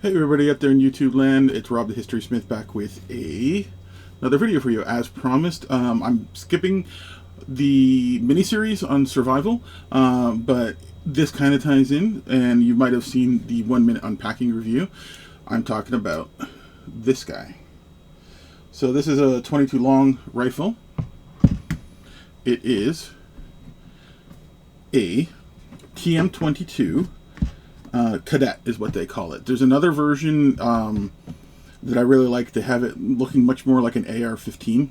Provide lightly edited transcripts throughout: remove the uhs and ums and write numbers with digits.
Hey everybody out there in YouTube land, it's Rob the History Smith back with another video for you. As promised, I'm skipping the miniseries on survival, but this kind of ties in, and you might have seen the 1-minute unpacking review. I'm talking about this guy. So this is a 22 long rifle. It is a TM22 Cadet is what they call it. There's another version that I really like to have it looking much more like an AR-15,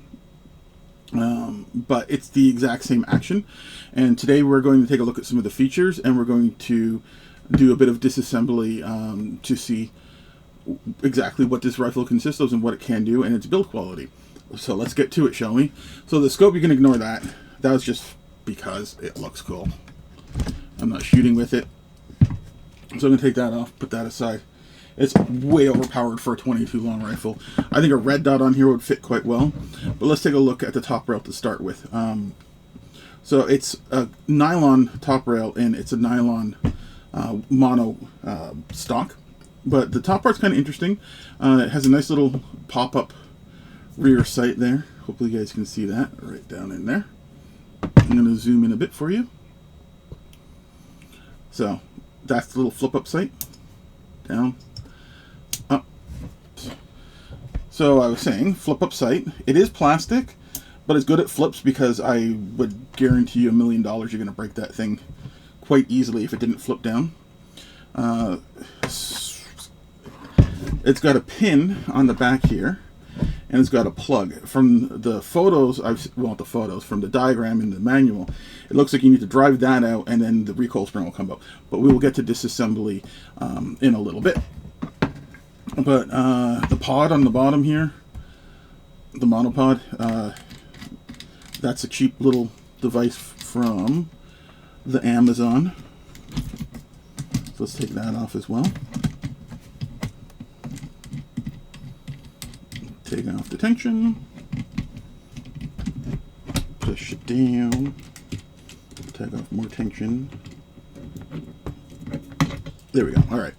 but it's the exact same action. And today we're going to take a look at some of the features, and we're going to do a bit of disassembly to see exactly what this rifle consists of and what it can do and its build quality. So let's get to it, shall we? So the scope, you can ignore that. That was just because it looks cool. I'm not shooting with it. So I'm going to take that off, put that aside. It's way overpowered for a 22 long rifle. I think a red dot on here would fit quite well. But let's take a look at the top rail to start with. So it's a nylon top rail, and it's a nylon mono stock. But the top part's kind of interesting. It has a nice little pop-up rear sight there. Hopefully you guys can see that right down in there. I'm going to zoom in a bit for you. So that's the little flip-up sight. Down, up. So I was saying, flip-up sight. It is plastic, but it's good at flips because I would guarantee you $1 million you're going to break that thing quite easily if it didn't flip down. It's got a pin on the back here, and it's got a plug. From the photos, from the diagram in the manual, it looks like you need to drive that out, and then the recoil spring will come out. But we will get to disassembly in a little bit. But the pod on the bottom here, the monopod, that's a cheap little device from the Amazon. So let's take that off as well. Take off the tension, push it down, take off more tension. There we go. All right.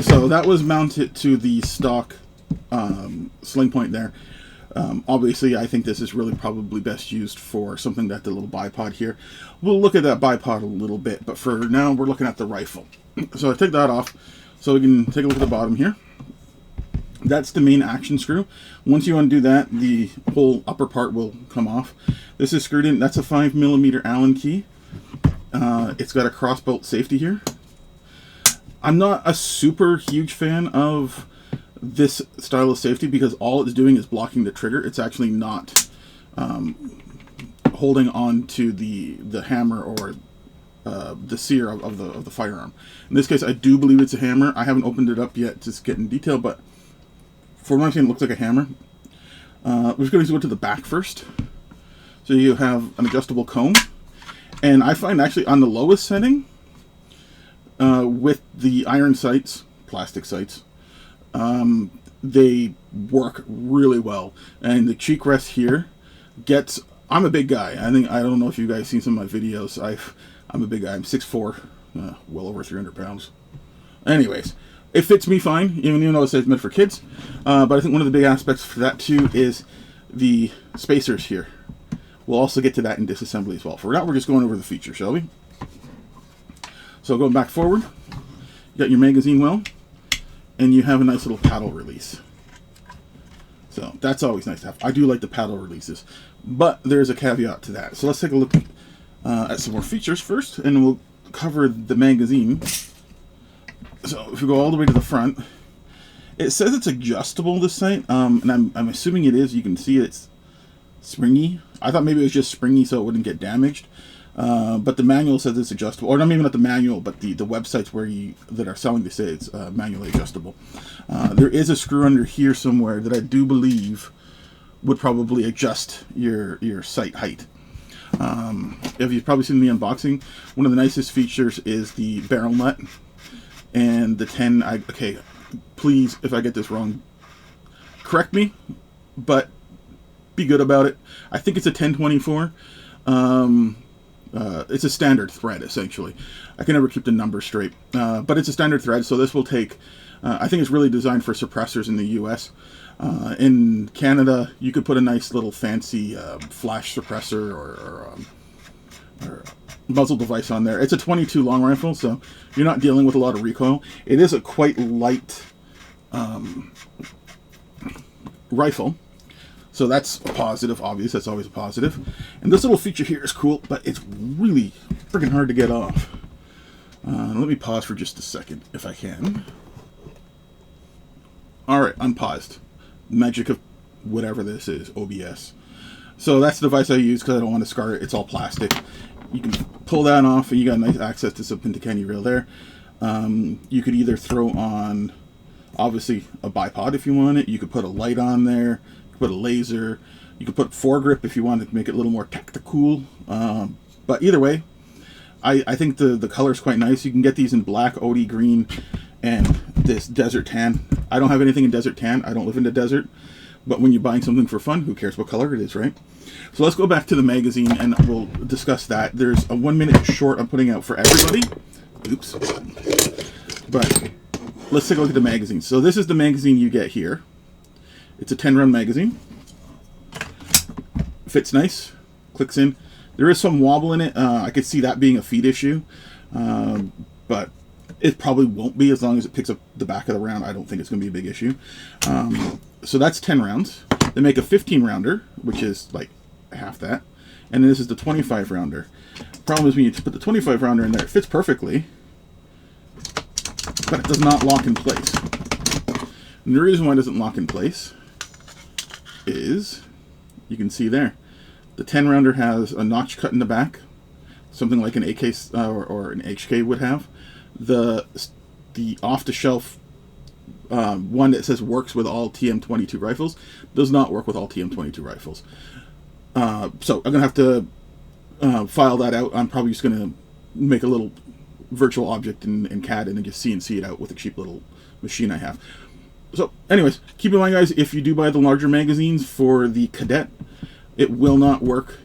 So that was mounted to the stock sling point there. Obviously, I think this is really probably best used for something that the little bipod here. We'll look at that bipod a little bit, but for now, we're looking at the rifle. So I take that off so we can take a look at the bottom here. That's the main action screw. Once you undo that, the whole upper part will come off. This is screwed in. That's a 5mm Allen key. It's got a cross bolt safety here. I'm not a super huge fan of this style of safety because all it's doing is blocking the trigger. It's actually not holding on to the hammer or the sear of the firearm. In this case, I do believe it's a hammer. I haven't opened it up yet to get in detail, but for what I'm saying, it looks like a hammer. We're just going to go to the back first. So you have an adjustable comb. And I find actually on the lowest setting, with the iron sights, plastic sights, they work really well. And the cheek rest here gets... I'm a big guy. I don't know if you guys seen some of my videos. I'm a big guy. I'm 6'4", well over 300 pounds. Anyways, it fits me fine, even though it says meant for kids. But I think one of the big aspects for that too is the spacers here. We'll also get to that in disassembly as well. For now, we're just going over the features, shall we? So going back forward, you got your magazine well, and you have a nice little paddle release. So that's always nice to have. I do like the paddle releases, but there's a caveat to that. So let's take a look at some more features first, and we'll cover the magazine. So if we go all the way to the front, it says it's adjustable, this sight, and I'm assuming it is. You can see it's springy. I thought maybe it was just springy so it wouldn't get damaged, but the manual says it's adjustable. Or maybe not the manual, but the websites that are selling this say it's manually adjustable. There is a screw under here somewhere that I do believe would probably adjust your sight height. If you've probably seen the unboxing, one of the nicest features is the barrel nut. And the 10, okay, please, if I get this wrong, correct me, but be good about it. I think it's a 1024. it's a standard thread, essentially. I can never keep the number straight, but it's a standard thread, so this will take, I think it's really designed for suppressors in the US. In Canada, you could put a nice little fancy flash suppressor or muzzle device on there. It's a 22 long rifle, so you're not dealing with a lot of recoil. It is a quite light rifle, so that's a positive. Obvious, that's always a positive. And this little feature here is cool, but it's really freaking hard to get off. Let me pause for just a second, if I can. Alright, unpaused. Magic of whatever this is, OBS. So that's the device I use because I don't want to scar it. It's all plastic. You can pull that off, and you got nice access to some Pintakeni rail there. You could either throw on, obviously, a bipod if you want it. You could put a light on there. You could put a laser. You could put foregrip if you wanted to make it a little more tactical. But either way, I think the color is quite nice. You can get these in black, OD green, and this desert tan. I don't have anything in desert tan. I don't live in the desert. But when you're buying something for fun, who cares what color it is, right? So let's go back to the magazine, and we'll discuss that. There's a 1 minute short I'm putting out for everybody. Oops. But let's take a look at the magazine. So this is the magazine you get here. It's a 10-round magazine. Fits nice. Clicks in. There is some wobble in it. I could see that being a feed issue. But it probably won't be as long as it picks up the back of the round. I don't think it's going to be a big issue. So that's 10 rounds. They make a 15-rounder, which is like half that. And then this is the 25-rounder. Problem is when you put the 25-rounder in there, it fits perfectly, but it does not lock in place. And the reason why it doesn't lock in place is, you can see there, the 10-rounder has a notch cut in the back, something like an AK or an HK would have. The off-the-shelf one that says works with all TM22 rifles does not work with all TM22 rifles. So I'm going to have to file that out. I'm probably just going to make a little virtual object in CAD and then just CNC it out with a cheap little machine I have. So anyways, keep in mind, guys, if you do buy the larger magazines for the Cadet, it will not work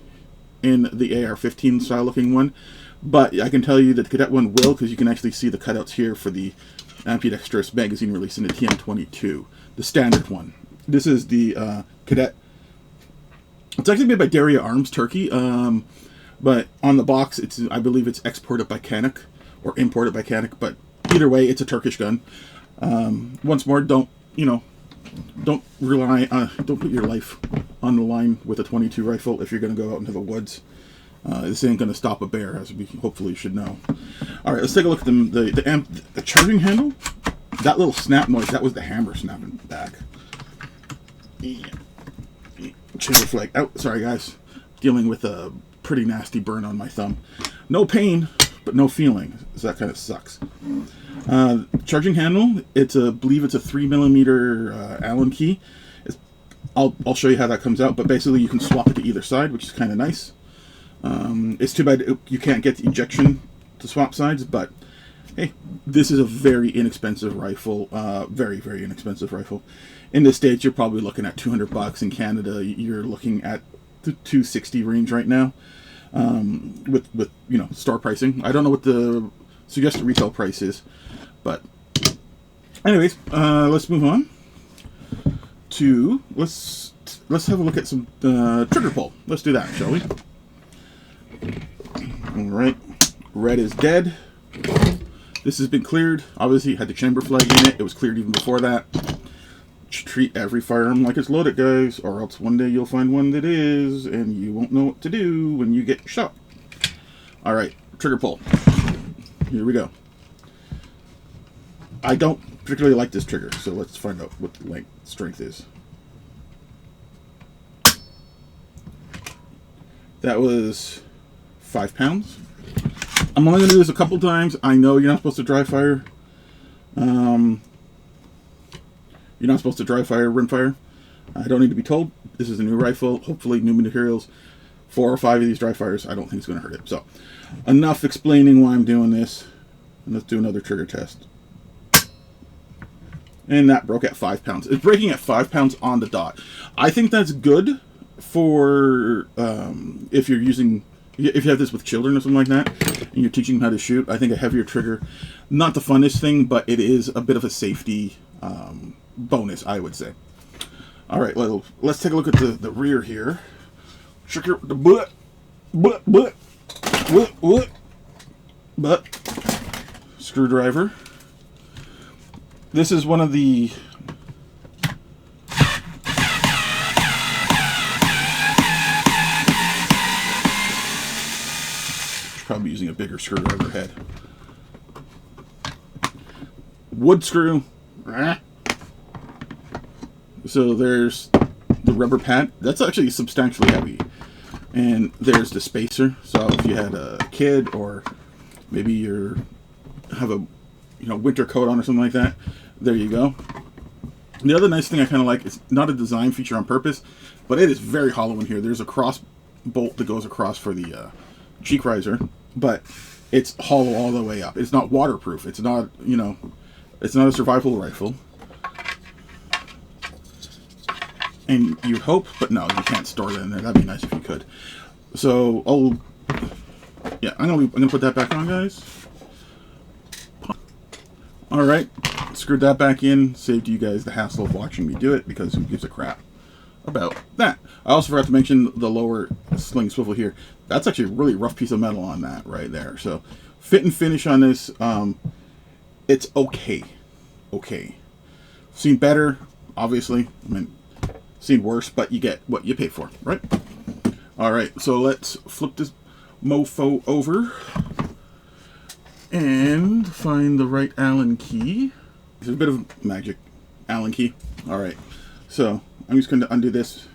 in the AR-15 style looking one. But I can tell you that the Cadet one will, because you can actually see the cutouts here for the ambidextrous magazine release in the TM22, the standard one. This is the Cadet. It's actually made by Derya Arms, Turkey, but on the box, I believe it's exported by Canik, or imported by Canik, but either way, it's a Turkish gun. Once more, don't rely on, don't put your life on the line with a 22 rifle if you're going to go out into the woods. This ain't going to stop a bear, as we hopefully should know. Alright, let's take a look at the charging handle. That little snap noise, that was the hammer snapping back. Yeah. Chamber flag. Oh, sorry guys. Dealing with a pretty nasty burn on my thumb. No pain, but no feeling. So that kind of sucks. Charging handle, I believe it's a 3mm Allen key. I'll show you how that comes out, but basically you can swap it to either side, which is kind of nice. It's too bad you can't get the ejection to swap sides, but hey, this is a very inexpensive rifle. Very, very inexpensive rifle. In the States, you're probably looking at $200. In Canada, you're looking at the $260 range right now. With store pricing. I don't know what the suggested retail price is, but anyways, let's move on to let's have a look at some trigger pull. Let's do that, shall we? All right, red is dead. This has been cleared. Obviously, it had the chamber flag in it. It was cleared even before that. Treat every firearm like it's loaded, guys, or else one day you'll find one that is, and you won't know what to do when you get shot. Alright, trigger pull. Here we go. I don't particularly like this trigger, so let's find out what the strength is. That was 5 pounds. I'm only going to do this a couple times. I know you're not supposed to dry fire. You're not supposed to dry fire, rimfire. I don't need to be told. This is a new rifle. Hopefully new materials. 4 or 5 of these dry fires, I don't think it's going to hurt it. So, enough explaining why I'm doing this. And let's do another trigger test. And that broke at 5 pounds. It's breaking at 5 pounds on the dot. I think that's good for if you're using if you have this with children or something like that, and you're teaching them how to shoot, I think a heavier trigger, not the funnest thing, but it is a bit of a safety bonus, I would say. All right, let's take a look at the rear here. Trigger the butt, screwdriver. This is one of the probably using a bigger screwdriver head. Wood screw. So there's the rubber pad. That's actually substantially heavy. And there's the spacer. So if you had a kid, or maybe you have a winter coat on or something like that, there you go. The other nice thing I kind of like, is not a design feature on purpose, but it is very hollow in here. There's a cross bolt that goes across for the cheek riser, but it's hollow all the way up. It's not waterproof. It's not, it's not a survival rifle. And you hope, but no, you can't store it in there. That'd be nice if you could. So, I'm gonna put that back on, guys. All right, screwed that back in. Saved you guys the hassle of watching me do it, because who gives a crap about that? I also forgot to mention the lower sling swivel here. That's actually a really rough piece of metal on that right there. So, fit and finish on this, it's okay. Okay. Seen better, obviously. I mean, seen worse, but you get what you pay for, right? All right, so let's flip this mofo over and find the right Allen key. There's a bit of magic. Allen key. All right, so I'm just going to undo this.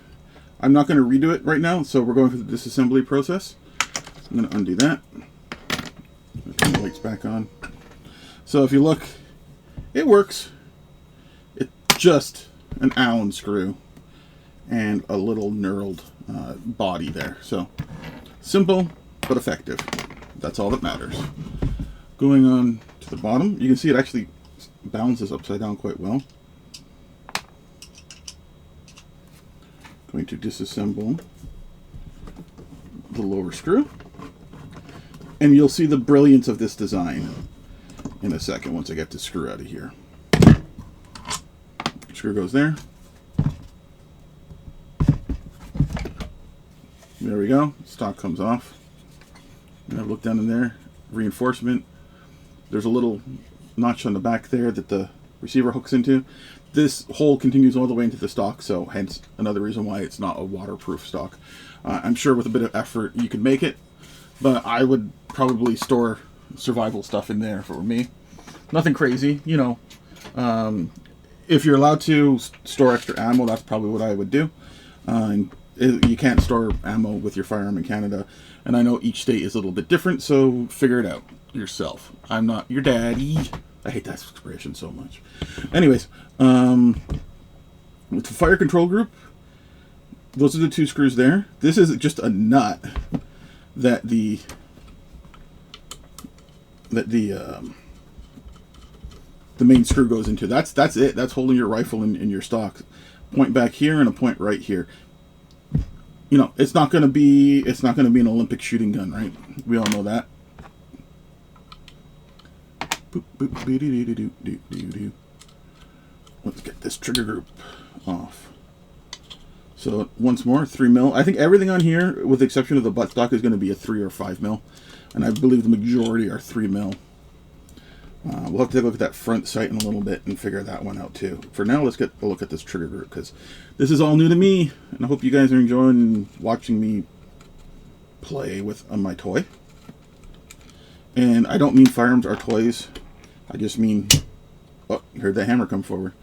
I'm not going to redo it right now, so we're going through the disassembly process. I'm going to undo that. Turn the lights back on. So if you look, it works. It's just an Allen screw and a little knurled body there. So simple but effective. That's all that matters. Going on to the bottom, you can see it actually balances upside down quite well. Going to disassemble the lower screw, and you'll see the brilliance of this design in a second once I get the screw out of here. Screw goes there. There we go. Stock comes off. And I've looked down in there. Reinforcement. There's a little notch on the back there that the receiver hooks into. This hole continues all the way into the stock, so hence another reason why it's not a waterproof stock. I'm sure with a bit of effort you could make it, but I would probably store survival stuff in there for me. Nothing crazy, if you're allowed to store extra ammo, that's probably what I would do. You can't store ammo with your firearm in Canada, and I know each state is a little bit different, so figure it out yourself. I'm not your daddy. I hate that expression so much. Anyways, with the fire control group, those are the two screws there. This is just a nut that the main screw goes into. That's it. That's holding your rifle in your stock. Point back here and a point right here. It's not going to be an Olympic shooting gun, right? We all know that. Let's get this trigger group off. So once more, 3mm. I think everything on here, with the exception of the buttstock, is going to be a 3 or 5mm, and I believe the majority are 3mm. We'll have to take a look at that front sight in a little bit and figure that one out too. For now, let's get a look at this trigger group, because this is all new to me, and I hope you guys are enjoying watching me play with my toy. And I don't mean firearms are toys. I just mean, oh, you heard that hammer come forward.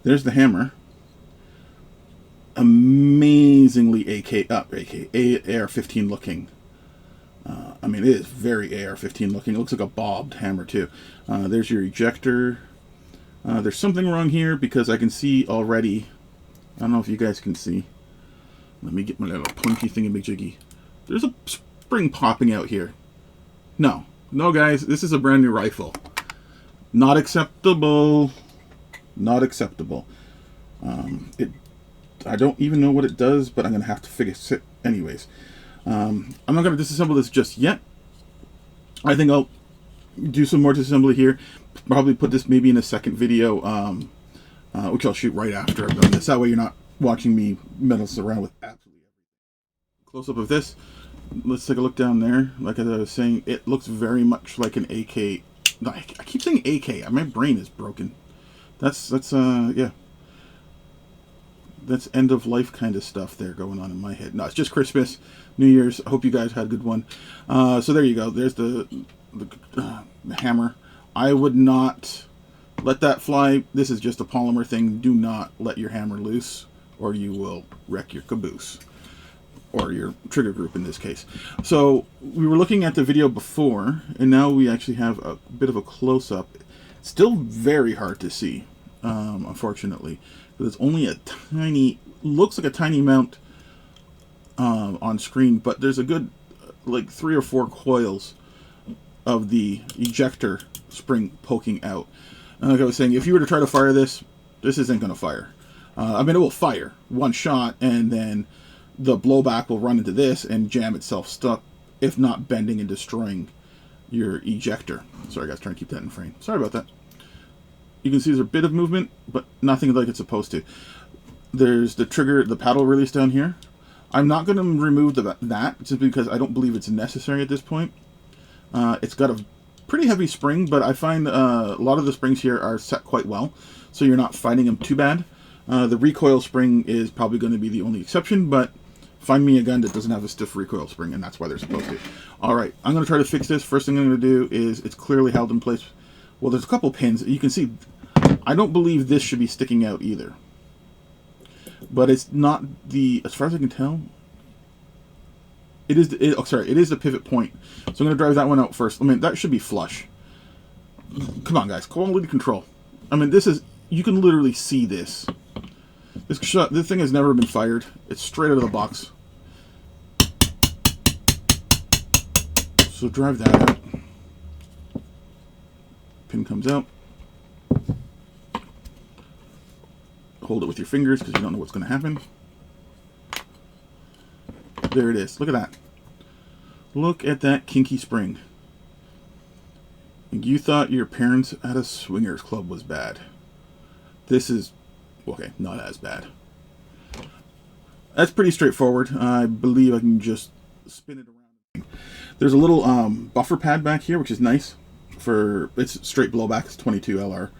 There's the hammer. Amazingly AR-15 looking. I mean, it is very AR-15 looking. It looks like a bobbed hammer too. There's your ejector. There's something wrong here because I can see already. I don't know if you guys can see. Let me get my little pointy thingamajiggy. There's a spring popping out here. No, guys, this is a brand new rifle. Not acceptable. Not acceptable. I don't even know what it does, but I'm gonna have to figure it anyways. I'm not going to disassemble this just yet. I think I'll do some more disassembly here. Probably put this maybe in a second video, which I'll shoot right after I've done this. That way you're not watching me mess around with absolutely everything. Close up of this. Let's take a look down there. Like as I was saying, it looks very much like an AK. No, I keep saying AK. My brain is broken. That's yeah. That's end of life kind of stuff there going on in my head. No, it's just Christmas, New Year's. I hope you guys had a good one. So there you go. There's the hammer. I would not let that fly. This is just a polymer thing. Do not let your hammer loose, or you will wreck your caboose, or your trigger group in this case. So we were looking at the video before, and now we actually have a bit of a close-up. Still very hard to see, unfortunately. It's only a tiny, looks like a tiny amount on screen, but there's a good like 3 or 4 coils of the ejector spring poking out. And like I was saying, if you were to try to fire this, this isn't going to fire. I mean, it will fire one shot, and then the blowback will run into this and jam itself stuck, if not bending and destroying your ejector. Sorry guys, trying to keep that in frame. Sorry about that. You can see there's a bit of movement, but nothing like it's supposed to. There's the trigger, the paddle release down here. I'm not going to remove that just because I don't believe it's necessary at this point. It's got a pretty heavy spring, but I find a lot of the springs here are set quite well, so you're not fighting them too bad. The recoil spring is probably going to be the only exception, but find me a gun that doesn't have a stiff recoil spring, and that's why they're supposed to. Alright, I'm going to try to fix this. First thing I'm going to do is, it's clearly held in place. Well, there's a couple pins. You can see, I don't believe this should be sticking out either. But it's not the, as far as I can tell, it is the pivot point. So I'm going to drive that one out first. I mean, that should be flush. Come on, guys. Quality control. I mean, this is, you can literally see this. This thing has never been fired. It's straight out of the box. So drive that out. Pin comes out. Hold it with your fingers because you don't know what's going to happen. There it is. Look at that. Look at that kinky spring. And you thought your parents at a swingers club was bad. This is, okay, not as bad. That's pretty straightforward. I believe I can just spin it around. There's a little buffer pad back here, which is nice. It's straight blowback. It's 22 LR.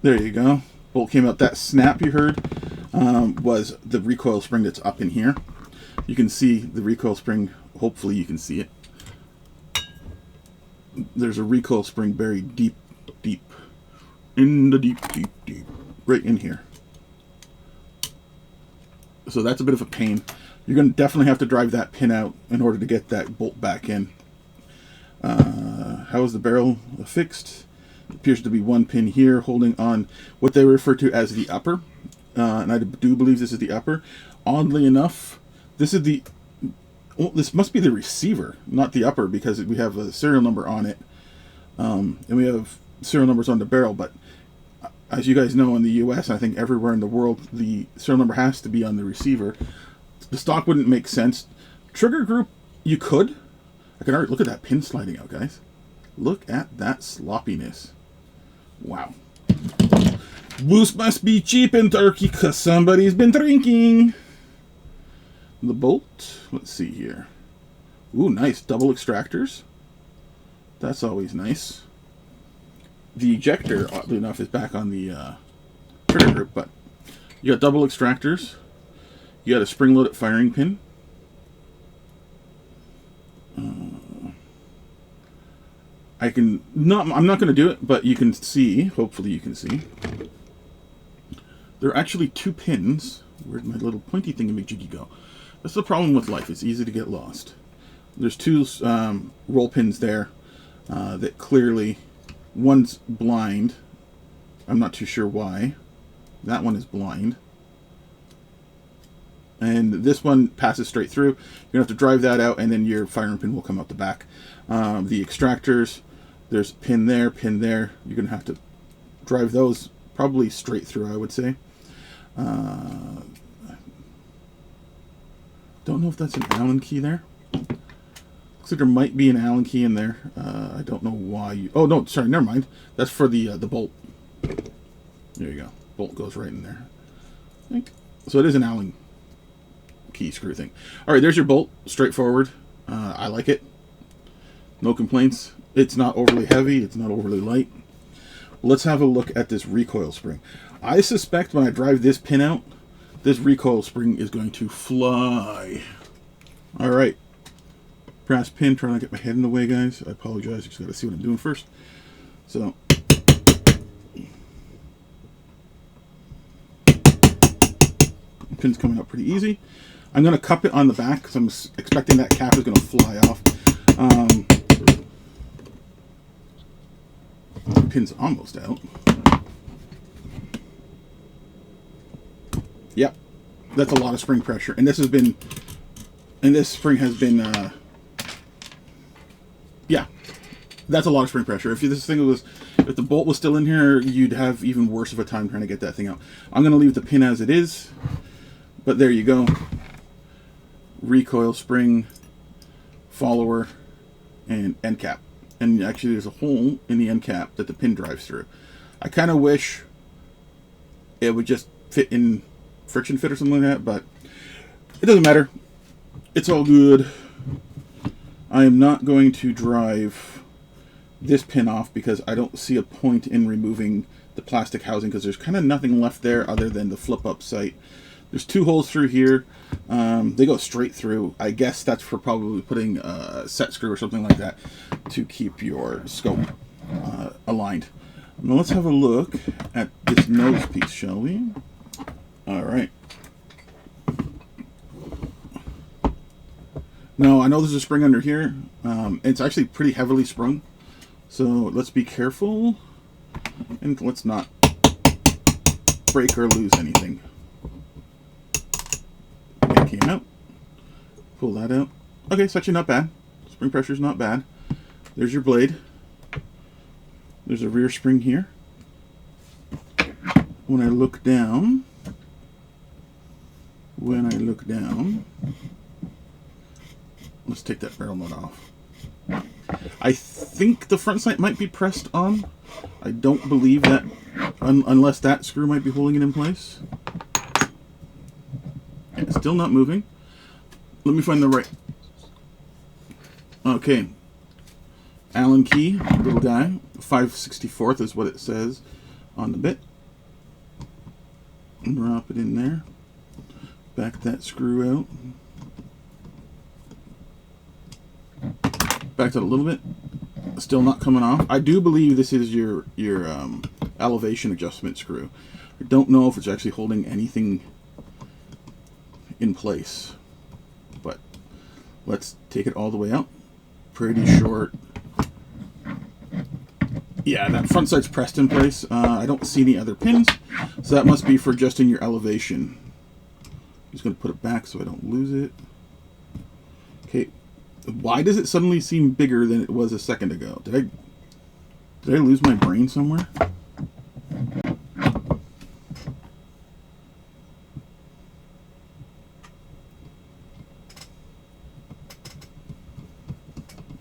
There you go. Bolt came out. That snap you heard was the recoil spring that's up in here. You can see the recoil spring. Hopefully you can see it. There's a recoil spring buried deep in the deep, right in here. So that's a bit of a pain. You're going to definitely have to drive that pin out in order to get that bolt back in. How is the barrel fixed? It appears to be one pin here holding on what they refer to as the upper. And I do believe this is the upper. Oddly enough, this is the... Well, this must be the receiver, not the upper, because we have a serial number on it. And we have serial numbers on the barrel, but as you guys know, in the US, I think everywhere in the world, the serial number has to be on the receiver. The stock wouldn't make sense. Trigger group, you could. I can already look at that pin sliding out, guys. Look at that sloppiness. Wow. Boost must be cheap in Turkey because somebody's been drinking. The bolt, let's see here. Ooh, nice. Double extractors. That's always nice. The ejector, oddly enough, is back on the trigger group, but you got double extractors. You got a spring-loaded firing pin. I'm not going to do it, but you can see, hopefully you can see. There are actually 2 pins. Where'd my little pointy thingamajiggy go? That's the problem with life. It's easy to get lost. There's 2 roll pins there that clearly, one's blind. I'm not too sure why. That one is blind. And this one passes straight through. You're going to have to drive that out, and then your firing pin will come out the back. The extractors, there's a pin there, pin there. You're going to have to drive those probably straight through, I would say. Don't know if that's an Allen key there. Looks like there might be an Allen key in there. I don't know why you... Oh, no, sorry, never mind. That's for the bolt. There you go. Bolt goes right in there. So it is an Allen key screw thing. All right, there's your bolt. Straightforward. I like it. No complaints. It's not overly heavy. It's not overly light. Let's have a look at this recoil spring. I suspect when I drive this pin out, this recoil spring is going to fly. All right. Brass pin, trying to get my head in the way, guys. I apologize. Just got to see what I'm doing first. So, pin's coming up pretty easy. I'm going to cup it on the back because I'm expecting that cap is going to fly off. Pin's almost out. Yep, that's a lot of spring pressure, and this spring has been, yeah, that's a lot of spring pressure. If the bolt was still in here, you'd have even worse of a time trying to get that thing out. I'm gonna leave the pin as it is, but there you go. Recoil spring, follower, and end cap. And actually there's a hole in the end cap that the pin drives through. I kind of wish it would just fit in friction fit or something like that, but it doesn't matter. It's all good. I am not going to drive this pin off because I don't see a point in removing the plastic housing because there's kind of nothing left there other than the flip up sight. There's two holes through here. They go straight through. I guess that's for probably putting a set screw or something like that to keep your scope aligned. Now let's have a look at this nose piece, shall we? All right. Now I know there's a spring under here. It's actually pretty heavily sprung, so let's be careful and let's not break or lose anything. It came out. Pull that out. Okay, it's actually not bad. Spring pressure is not bad. There's your blade. There's a rear spring here. When I look down, let's take that barrel nut off. I think the front sight might be pressed on. I don't believe that, unless that screw might be holding it in place. It's still not moving. Let me find the right... Okay. Allen key, little guy. 5/64 is what it says on the bit. Drop it in there. Back that screw out. Backed out a little bit. Still not coming off. I do believe this is your elevation adjustment screw. I don't know if it's actually holding anything in place, but let's take it all the way out. Pretty short. Yeah, that front sight's pressed in place. I don't see any other pins, so that must be for adjusting your elevation. I'm just going to put it back so I don't lose it. Okay, why does it suddenly seem bigger than it was a second ago? Did I lose my brain somewhere?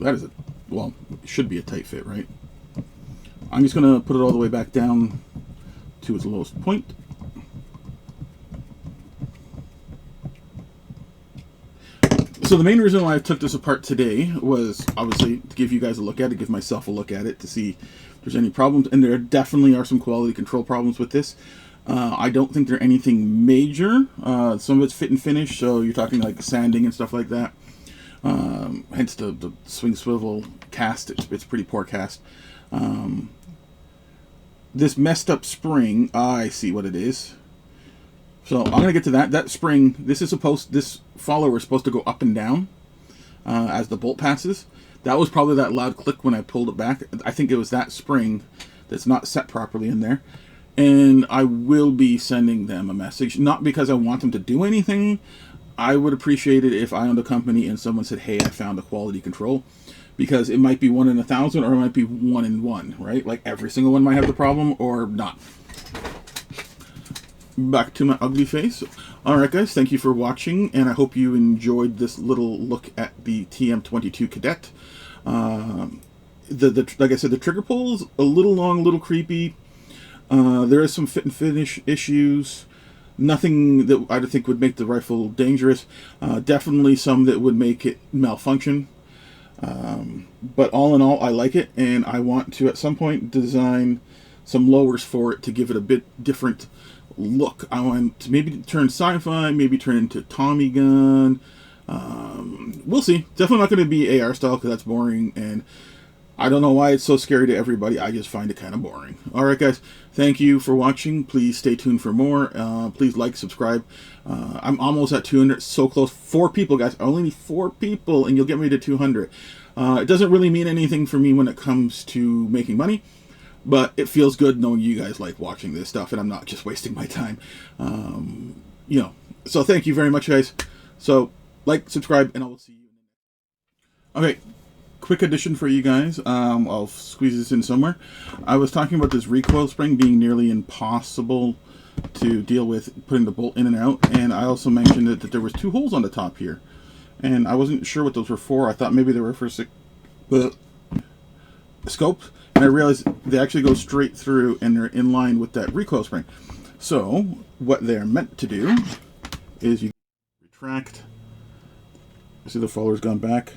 That is well, it should be a tight fit, right? I'm just going to put it all the way back down to its lowest point. So the main reason why I took this apart today was obviously to give you guys a look at it, give myself a look at it to see if there's any problems. And there definitely are some quality control problems with this. I don't think they're anything major. Some of it's fit and finish, so you're talking like sanding and stuff like that. Hence the swing swivel cast. It's pretty poor cast. This messed up spring, I see what it is. So I'm gonna get to that. That spring, this follower is supposed to go up and down as the bolt passes. That was probably that loud click when I pulled it back. I think it was that spring that's not set properly in there. And I will be sending them a message, not because I want them to do anything. I would appreciate it if I owned a company and someone said, hey, I found a quality control. Because it might be 1 in 1,000 or it might be 1 in 1, right? Like every single one might have the problem or not. back to my ugly face. Alright guys, thank you for watching, and I hope you enjoyed this little look at the TM22 Cadet. Like I said, the trigger pull's a little long, a little creepy. There is some fit and finish issues. Nothing that I think would make the rifle dangerous. Definitely some that would make it malfunction. But all in all, I like it, and I want to at some point design some lowers for it to give it a bit different look. I want to maybe turn sci-fi, maybe turn into Tommy gun. We'll see. Definitely not going to be AR style because that's boring, and I don't know why it's so scary to everybody. I just find it kind of boring. Alright guys, thank you for watching. Please stay tuned for more. Please like, subscribe. I'm almost at 200, so close. 4 people, guys. I only need 4 people, and you'll get me to 200. It doesn't really mean anything for me when it comes to making money, but it feels good knowing you guys like watching this stuff, and I'm not just wasting my time. You know, so thank you very much, guys. So, like, subscribe, and I will see you. Okay, quick addition for you guys. I'll squeeze this in somewhere. I was talking about this recoil spring being nearly impossible to deal with, putting the bolt in and out, and I also mentioned that there was 2 holes on the top here, and I wasn't sure what those were for. I thought maybe they were for scope, and I realized they actually go straight through and they're in line with that recoil spring. So what they're meant to do is you retract. See the follower's gone back.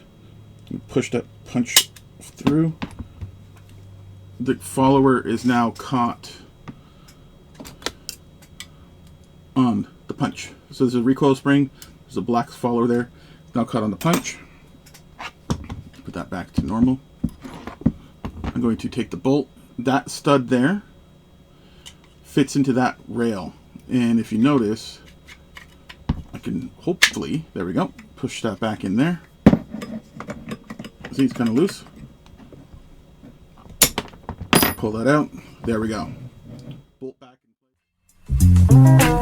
You push that punch through. The follower is now caught on the punch. So there's a recoil spring. There's a black follower there. It's now caught on the punch. Put that back to normal. I'm going to take the bolt. That stud there fits into that rail. And if you notice, I can hopefully, there we go, push that back in there. See, it's kind of loose. Pull that out. There we go. Bolt back in place.